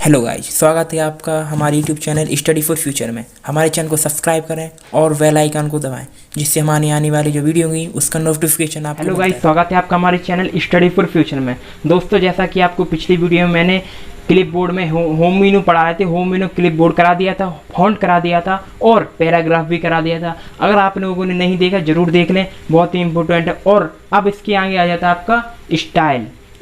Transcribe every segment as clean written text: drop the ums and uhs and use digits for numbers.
Hello guys, स्वागत है आपका हमारे YouTube channel study for future में। हमारे चैनल को सब्सक्राइब करें और बेल आइकन को दबाएं, जिससे हमारी आने वाली जो वीडियो होगी उसका नोटिफिकेशन आपको हेलो मिलता गाइस, है। स्वागत है आपका हमारे चैनल स्टडी फॉर फ्यूचर में। दोस्तों, जैसा कि आपको पिछली वीडियो में मैंने क्लिप बोर्ड में होम मेनू पढ़ाए थे, होम मेनू क्लिप बोर्ड करा दिया था, फॉन्ट करा दिया था और पैराग्राफ भी करा दिया था। अगर आप लोगों ने नहीं देखा जरूर देख लें, बहुत ही इंपॉर्टेंट है। और अब इसके आगे आ जाता है आपका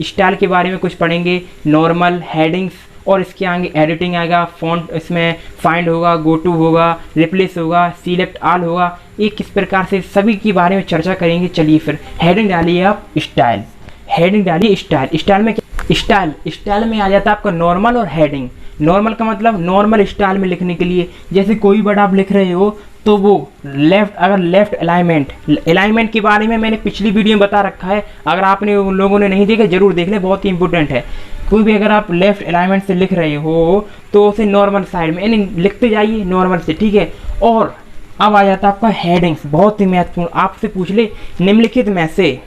स्टाइल के बारे में कुछ पढ़ेंगे, नॉर्मल, हेडिंग्स, और इसके आगे एडिटिंग आएगा, फॉन्ट, इसमें फाइंड होगा, गो टू होगा, रिप्लेस होगा, सिलेक्ट ऑल होगा। ये किस प्रकार से सभी के बारे में चर्चा करेंगे। चलिए फिर हेडिंग डालिए आप स्टाइल, हेडिंग डालिए स्टाइल में स्टाइल में आ जाता है आपका नॉर्मल और हेडिंग। नॉर्मल का मतलब नॉर्मल स्टाइल में लिखने के लिए, जैसे कोई वर्ड आप लिख रहे हो तो वो लेफ्ट अलाइनमेंट के बारे में मैंने पिछली वीडियो में बता रखा है। अगर आपने उन लोगों ने नहीं देखा जरूर देख ले, बहुत ही इंपॉर्टेंट है। कोई भी अगर आप लेफ्ट अलाइनमेंट से लिख रहे हो तो उसे नॉर्मल साइड में यानी लिखते जाइए नॉर्मल से, ठीक है। और अब आ जाता है आपका हेडिंग्स, बहुत ही महत्वपूर्ण। आपसे पूछ ले निम्नलिखित में से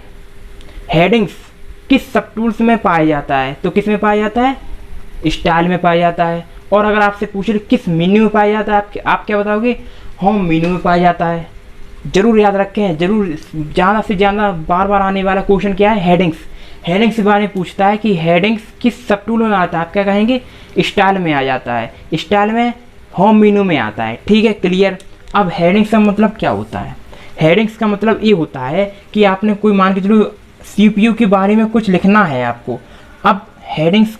हेडिंग्स किस सब टूल्स में पाया जाता है, तो किस में पाया जाता है? स्टाइल में पाया जाता है। और अगर आपसे पूछ ले किस मेन्यू में पाया जाता है, आप क्या बताओगे? होम मेन्यू में पाया जाता है। जरूर याद रखें, जरूर। ज़्यादा से ज़्यादा बार बार आने वाला क्वेश्चन क्या है? हेडिंग्स के बारे में पूछता है कि हेडिंग्स किस सब टूल में आता है। आप क्या कहेंगे? स्टाइल में आ जाता है, स्टाइल में, होम मेन्यू में आता है, ठीक है, क्लियर। अब हेडिंग्स का मतलब क्या होता है? हेडिंग्स का मतलब ये होता है कि आपने कोई मान के चलो CPU के बारे में कुछ लिखना है आपको। अब हेडिंग्स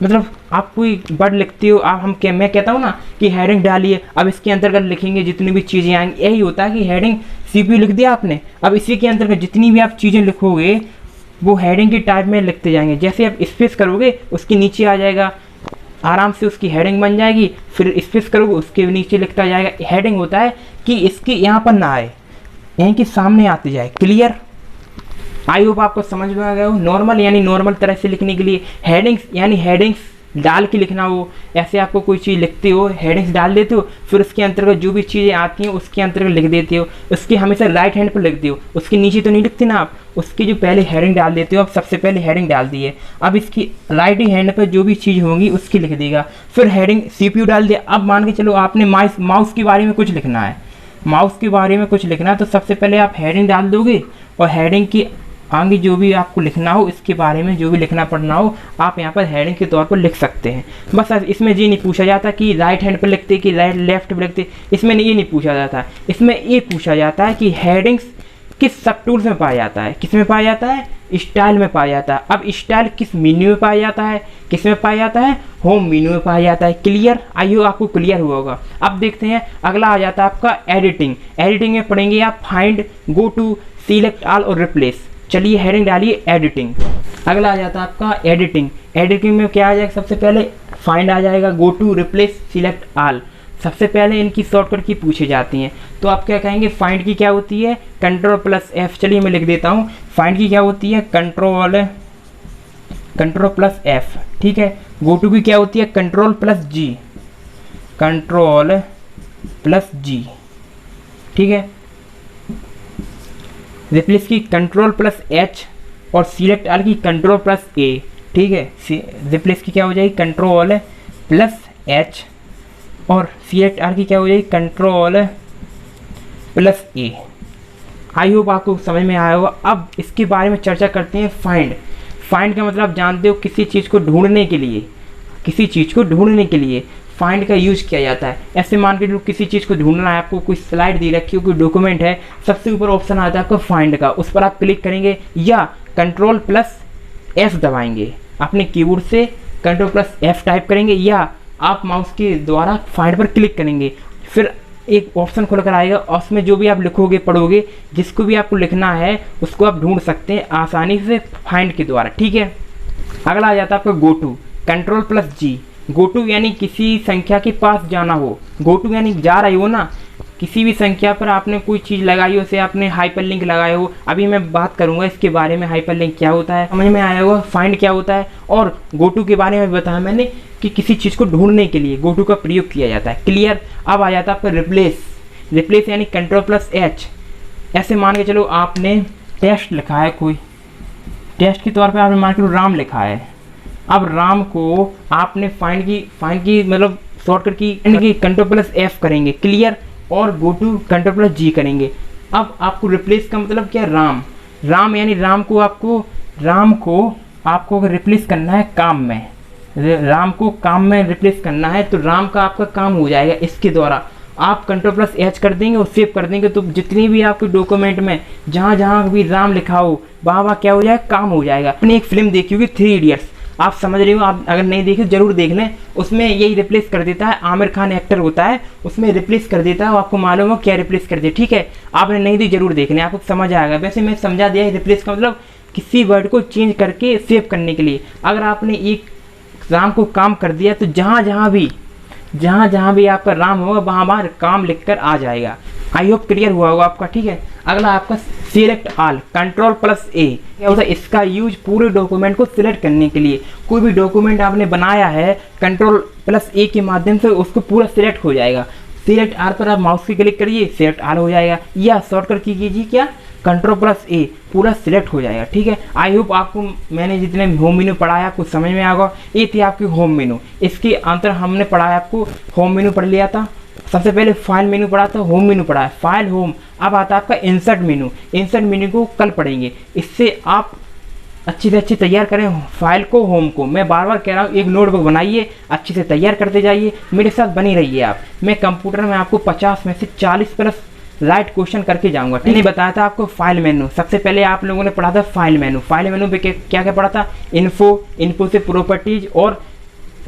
मतलब आप कोई वर्ड लिखते हो, मैं कहता हूँ ना कि हेडिंग डालिए, अब इसके अंतर्गत लिखेंगे जितनी भी चीज़ें आएंगी। यही होता है कि हेडिंग CPU लिख दिया आपने, अब इसी के अंतर्गत जितनी भी आप चीज़ें लिखोगे वो हेडिंग के टाइप में लिखते जाएंगे। जैसे आप स्पेस करोगे उसके नीचे आ जाएगा, आराम से उसकी हेडिंग बन जाएगी। फिर स्पेस करोगे उसके नीचे लिखता जाएगा। हेडिंग होता है कि इसके यहाँ पर ना आए, यहीं के सामने आते जाए, क्लियर। आई होप आपको समझ में आ गया हो। नॉर्मल यानी नॉर्मल तरह से लिखने के लिए, हेडिंग्स यानी हेडिंग्स डाल के लिखना हो। ऐसे आपको कोई चीज़ लिखते हो, हेडिंग्स डाल देते हो, फिर उसके अंतर्गत जो भी चीज़ें आती हैं उसके अंतर्गत लिख देते हो। उसके हमेशा राइट हैंड पर लिखते हो, उसके नीचे तो नहीं लिखते ना आप। उसकी जो पहले हेडिंग डाल देते हो, अब सबसे पहले हेडिंग डाल दी है, अब इसकी राइट हैंड पर जो भी चीज़ होंगी उसकी लिख देगा। फिर हेडिंग CPU डाल दिया। अब मान के चलो आपने माउस के बारे में कुछ लिखना है, माउस के बारे में कुछ लिखना है, तो सबसे पहले आप हेडिंग डाल दोगे और हेडिंग की आगे जो भी आपको लिखना हो, इसके बारे में जो भी लिखना पढ़ना हो, आप यहाँ पर हेडिंग के तौर पर लिख सकते हैं। बस इसमें ये नहीं पूछा जाता कि राइट हैंड पर लिखते कि लेफ्ट पर लिखते, इसमें ये नहीं पूछा जाता। इसमें ये पूछा जाता है कि हेडिंग्स किस सब टूल्स में पाया जाता है। किस में पाया जाता है? स्टाइल में पाया जाता है। अब स्टाइल किस मेन्यू में पाया जाता है? किस में पाया जाता है? होम मेन्यू में पाया जाता है, क्लियर। आइए आपको क्लियर हुआ होगा। अब देखते हैं अगला आ जाता है आपका एडिटिंग में पढ़ेंगे आप find, go to, select all और रिप्लेस। चलिए हेडिंग डालिए एडिटिंग। अगला आ जाता है आपका एडिटिंग में क्या आ जाएगा? सबसे पहले फाइंड आ जाएगा, go to, replace, select all. सबसे पहले इनकी शॉर्टकट की पूछी जाती हैं, तो आप क्या कहेंगे? फाइंड की क्या होती है? Ctrl+F। चलिए मैं लिख देता हूँ, फाइंड की क्या होती है? Ctrl+F, ठीक है। गो टू की क्या होती है? Ctrl+G, ठीक है। रिप्लेस की Ctrl+H और सिलेक्ट ऑल की Ctrl+A, ठीक है। रिप्लेस की क्या हो जाएगी? Ctrl+H और सिलेक्ट ऑल की क्या हो जाएगी? Ctrl+A। आई होप आपको समझ में आया होगा। अब इसके बारे में चर्चा करते हैं। फाइंड का मतलब जानते हो, किसी चीज़ को ढूंढने के लिए फाइंड का यूज किया जाता है। ऐसे मान के जो किसी चीज़ को ढूंढना है, आपको कोई स्लाइड दे रखी हो, कोई डॉक्यूमेंट है, सबसे ऊपर ऑप्शन आता है आपका फाइंड का, उस पर आप क्लिक करेंगे या Ctrl+F दबाएंगे। अपने कीबोर्ड से Ctrl+F टाइप करेंगे या आप माउस के द्वारा फाइंड पर क्लिक करेंगे। फिर एक ऑप्शन खुल कर आएगा और उसमें जो भी आप लिखोगे, पढ़ोगे, जिसको भी आपको लिखना है उसको आप ढूंढ सकते हैं आसानी से फाइंड के द्वारा, ठीक है। अगला आ जाता है आपका go to, Ctrl+G। Go to यानी किसी संख्या के पास जाना हो। गो टू यानी जा रहे हो ना, किसी भी संख्या पर आपने कोई चीज़ लगाई हो, उसे आपने हाइपरलिंक लगाए हो। अभी मैं बात करूंगा इसके बारे में, हाइपरलिंक क्या होता है, समझ में आया होगा। फाइंड क्या होता है और गो टू के बारे में बताया मैंने कि किसी चीज़ को ढूंढने के लिए गो टू का प्रयोग किया जाता है, क्लियर। अब आ जाता है आपका रिप्लेस यानी Ctrl+H। ऐसे मान के चलो आपने टेस्ट लिखा है, कोई टेस्ट के तौर पर आपने मान के चलो राम लिखा है, अब राम को आपने फाइंड की मतलब शॉर्टकट की Ctrl+F करेंगे क्लियर, और गो टू Ctrl+G करेंगे। अब आपको रिप्लेस का मतलब क्या, राम यानी राम को आपको अगर रिप्लेस करना है काम में, राम को काम में रिप्लेस करना है, तो राम का आपका काम हो जाएगा इसके द्वारा। आप Ctrl+H कर देंगे और सेव कर देंगे, तो जितनी भी आपके डॉक्यूमेंट में जहाँ जहाँ भी राम लिखा हो वहाँ क्या हो जाएगा, काम हो जाएगा। अपनी एक फिल्म देखी होगी 3 इडियट्स, आप समझ रहे हो, आप अगर नहीं देखे जरूर देख लें। उसमें यही रिप्लेस कर देता है, आमिर खान एक्टर होता है, उसमें रिप्लेस कर देता है, आपको मालूम हो क्या रिप्लेस कर दिया। ठीक है, आपने नहीं दी जरूर देख लें, आपको समझ आएगा। वैसे मैं समझा दिया है, रिप्लेस का मतलब किसी वर्ड को चेंज करके सेव करने के लिए। अगर आपने एक राम को काम कर दिया तो जहाँ जहाँ भी आपका राम होगा वहाँ काम लिखकर आ जाएगा। आई होप क्लियर हुआ होगा आपका। ठीक है, अगला आपका सिलेक्ट ऑल, Ctrl+A क्या होता है, इसका यूज पूरे डॉक्यूमेंट को सिलेक्ट करने के लिए। कोई भी डॉक्यूमेंट आपने बनाया है Ctrl+A के माध्यम से उसको पूरा सिलेक्ट हो जाएगा। सिलेक्ट ऑल पर आप माउस की क्लिक करिए, सिलेक्ट ऑल हो जाएगा, या शॉर्टकट की कीजिए क्या, Ctrl+A, पूरा सिलेक्ट हो जाएगा। ठीक है, आई होप आपको मैंने जितने होम मेनू पढ़ाया आपको समझ में आएगा। ये थी आपकी होम मेनू, इसके अंतर हमने पढ़ाया आपको, होम मेनू पढ़ लिया था, सबसे पहले फाइल मेनू पढ़ा था, होम मेनू पढ़ा है, फाइल होम। अब आता है आपका इंसर्ट मेनू को कल पढ़ेंगे। इससे आप अच्छी से अच्छी तैयार करें फाइल को, होम को। मैं बार बार कह रहा हूँ, एक नोटबुक बनाइए, अच्छे से तैयार करते जाइए, मेरे साथ बनी रहिए आप। मैं कंप्यूटर में आपको 50 में से 40+ राइट क्वेश्चन करके जाऊंगा। मैंने बताया था आपको फाइल मेनू, सबसे पहले आप लोगों ने पढ़ा था फाइल मेनू पे क्या क्या पढ़ा था, इन्फो से प्रॉपर्टीज और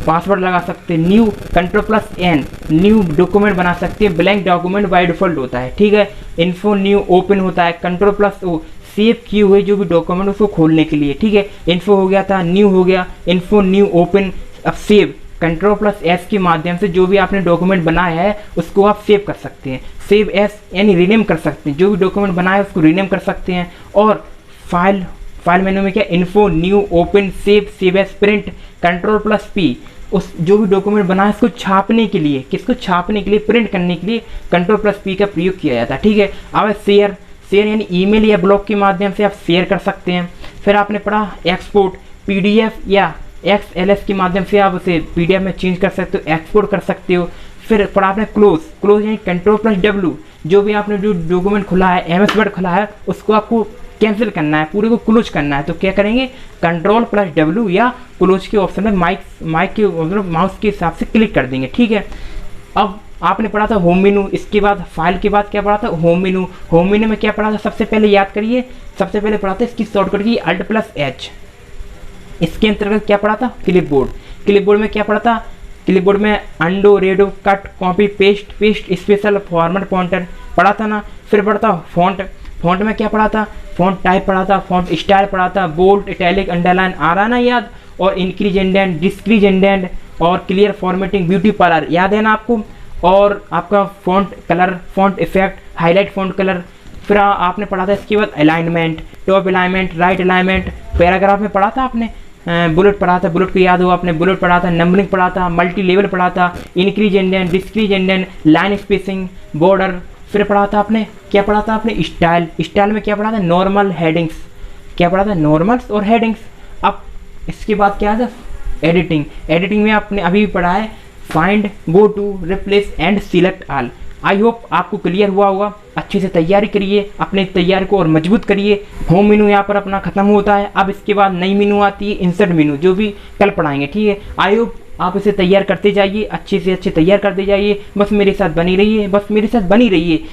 पासवर्ड लगा सकते हैं, न्यू Ctrl+N, न्यू डॉक्यूमेंट बना सकते हैं, ब्लैंक डॉक्यूमेंट बाय डिफॉल्ट होता है। ठीक है, इन्फो न्यू ओपन होता है, Ctrl+O सेव किए हुए जो भी डॉक्यूमेंट उसको खोलने के लिए। ठीक है, इन्फो हो गया था, न्यू हो गया, इन्फो न्यू ओपन। अब सेव Ctrl+S के माध्यम से जो भी आपने डॉक्यूमेंट बनाया है उसको आप सेव कर सकते हैं। सेव एस यानी रीनेम कर सकते हैं, जो भी डॉक्यूमेंट बनाया है उसको रीनेम कर सकते हैं। और फाइल मेनू में क्या, info new open save S print, Ctrl+P उस जो भी डॉक्यूमेंट बना है उसको छापने के लिए, किसको छापने के लिए, प्रिंट करने के लिए Ctrl+P का प्रयोग किया जाता है। ठीक है, अब शेयर यानी ईमेल या ब्लॉग के माध्यम से आप शेयर कर सकते हैं। फिर आपने पढ़ा एक्सपोर्ट, PDF या XLS के माध्यम से आप उसे PDF में चेंज कर सकते हो, एक्सपोर्ट कर सकते हो। फिर पढ़ा आपने क्लोज यानी Ctrl+W, जो भी आपने जो डॉक्यूमेंट खुला है, MS वर्ड खुला है, उसको आपको कैंसिल करना है, पूरे को क्लोज करना है, तो क्या करेंगे, Ctrl+W या क्लोज के ऑप्शन में माइक के मतलब माउस के हिसाब से क्लिक कर देंगे। ठीक है, अब आपने पढ़ा था होम मेनू, इसके बाद फाइल के बाद क्या पढ़ा था, होम मेनू में क्या पढ़ा था, सबसे पहले याद करिए, सबसे पहले पढ़ा था इसकी शॉर्टकट की Alt+H। इसके अंतर्गत क्या पढ़ा था, क्लिपबोर्ड में क्या पढ़ा था, क्लिपबोर्ड में undo, redo, cut, copy, paste special, format, pointer पढ़ा था ना। फिर पढ़ा था फॉन्ट में क्या पढ़ा था, फॉन्ट टाइप पढ़ा था, फॉन्ट स्टाइल पढ़ा था, बोल्ड, इटैलिक, अंडरलाइन, आ रहा ना याद, और इंक्रीज इंडेंट, डिक्रीज इंडेंट, और क्लियर फॉर्मेटिंग, ब्यूटी पार्लर याद है ना आपको। और आपका font colour, font effect, highlight font colour. फिर आपने पढ़ा था इसके बाद alignment, top alignment, right alignment. Paragraph में पढ़ा था आपने, बुलेट पढ़ा था, बुलेट को याद हो आपने, बुलेट पढ़ा था, नंबरिंग पढ़ा था, मल्टी लेवल पढ़ा था, increase indent, decrease indent, line spacing, border. फिर पढ़ा था आपने, क्या पढ़ा था आपने, स्टाइल में क्या पढ़ा था, नॉर्मल, हेडिंग्स, क्या पढ़ा था, नॉर्मल्स और हेडिंग्स। अब इसके बाद क्या था, एडिटिंग में आपने अभी पढ़ा है find, go to, replace and select all. I hope आपको क्लियर हुआ होगा। अच्छे से तैयारी करिए, अपने तैयारी को और मजबूत करिए। होम मेनू यहाँ पर अपना खत्म होता है, अब इसके बाद नई मेनू आती है, इंसर्ट मेनू, जो भी कल पढ़ाएंगे। ठीक है, आई होप आप इसे तैयार करते जाइए, अच्छे से अच्छे तैयार करते जाइए। बस मेरे साथ बनी रहिए।